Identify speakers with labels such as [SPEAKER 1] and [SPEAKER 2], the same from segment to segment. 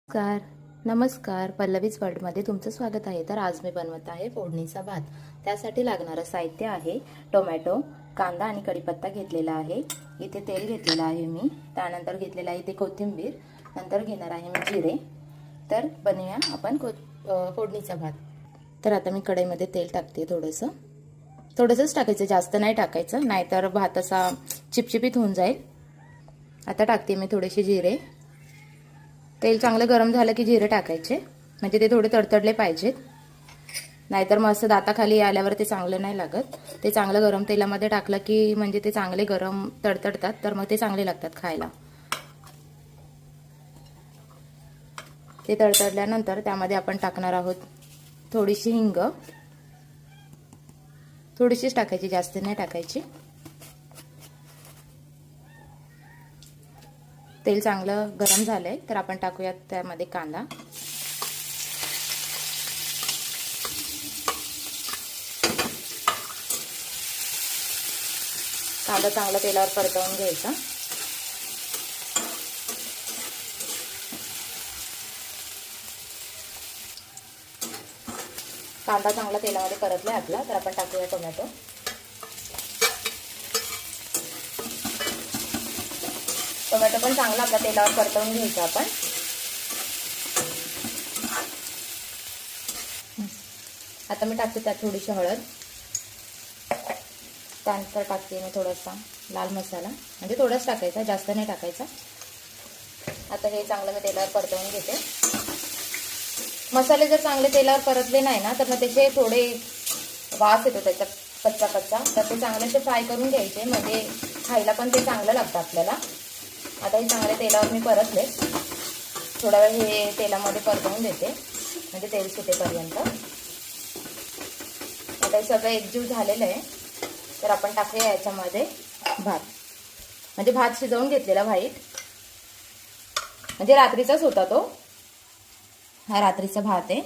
[SPEAKER 1] नमस्कार पल्लवीज वर्ल्डमध्ये तुमचं स्वागत आहे। तर आज मी बनवत आहे फोडणीचा भात। त्यासाठी लागणारं साहित्य आहे टोमॅटो, कांदा आणि कढीपत्ता घेतलेला आहे। इथे तेल घेतलेलं आहे मी, त्यानंतर घेतलेला आहे इथे कोथिंबीर, नंतर घेणार आहे मी जिरे। तर बनवूया आपण फोडणीचा भात। तर आता मी कढईमध्ये तेल टाकते, थोडंसंच टाकायचं, जास्त नाही टाकायचं, नाहीतर भात असा चिपचिपीत होऊन जाईल। आता टाकते मी थोडेसे जिरे। तेल चांगलं गरम झालं की जिरे टाकायचे, म्हणजे ते थोडे तडतडले पाहिजेत, नाहीतर मग असं दाताखाली आल्यावर ते चांगलं नाही लागत। ते चांगलं गरम तेलामध्ये टाकलं की म्हणजे ते चांगले गरम तडतडतात, तर मग ते चांगले लागतात खायला। ते तडतडल्यानंतर त्यामध्ये आपण टाकणार आहोत थोडीशी हिंग, थोडीशीच टाकायची, जास्त नाही टाकायची। तेल चांगलं गरम झालंय तर आपण टाकूयात त्यामध्ये कांदा। कांदा चांगला तेलावर परतवून घ्यायचा। कांदा चांगला तेलामध्ये परतलाय आपला, तर आपण टाकूया टोमॅटो। टोमॅटो पण चांगला आपला तेलावर परतवून घ्यायचा आपण। आता मी टाकते त्यात थोडीशी हळद, त्यानंतर टाकते मी थोडासा लाल मसाला, म्हणजे थोडाच टाकायचा, जास्त नाही टाकायचा। आता हे चांगलं मी तेलावर परतवून घेते। मसाले जर चांगले तेलावर परतले नाही ना, तर मग त्याचे थोडे वास येतो त्याचा कच्चा, तर ते चांगले फ्राय करून घ्यायचे, म्हणजे खायला पण ते चांगलं लागतं आपल्याला। आता हे चांगले तेलावर मी परतले, थोडा वेळ हे तेलामध्ये परतवून देते, म्हणजे तेल सुटेपर्यंत। आता हे सगळं एकजीव झालेलं आहे, तर आपण टाकूया याच्यामध्ये भात, म्हणजे भात शिजवून घेतलेला व्हाईट, म्हणजे रात्रीचाच होता तो, हा रात्रीचा भात आहे।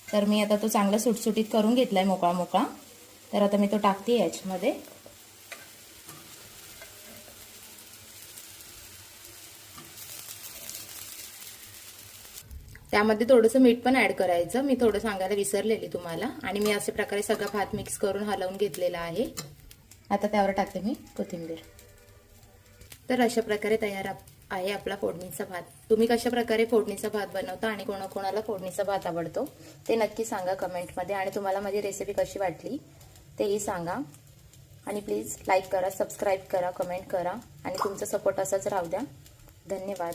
[SPEAKER 1] तर मी आता तो चांगला सुटसुटीत करून घेतलाय, मोकळा। तर आता मी तो टाकते याच्यामध्ये। त्यामध्ये थोडंसं मीठ पण ऍड करायचं, मी थोडं सांगायला विसरलेली तुम्हाला। आणि मी अशा प्रकारे सगळा भात मिक्स करून हलवून घेतलेला आहे। आता त्यावर टाकते मी कोथिंबीर। तर अशा प्रकारे तयार आहे आपला फोडणीचा भात। तुम्ही कशा प्रकारे फोडणीचा भात बनवता आणि कोणाकोणाला फोडणीचा भात आवडतो ते नक्की सांगा कमेंटमध्ये। आणि तुम्हाला माझी रेसिपी कशी वाटली तेही सांगा। आणि प्लीज लाईक करा, सबस्क्राईब करा, कमेंट करा, आणि तुमचा सपोर्ट असाच राहू द्या। धन्यवाद।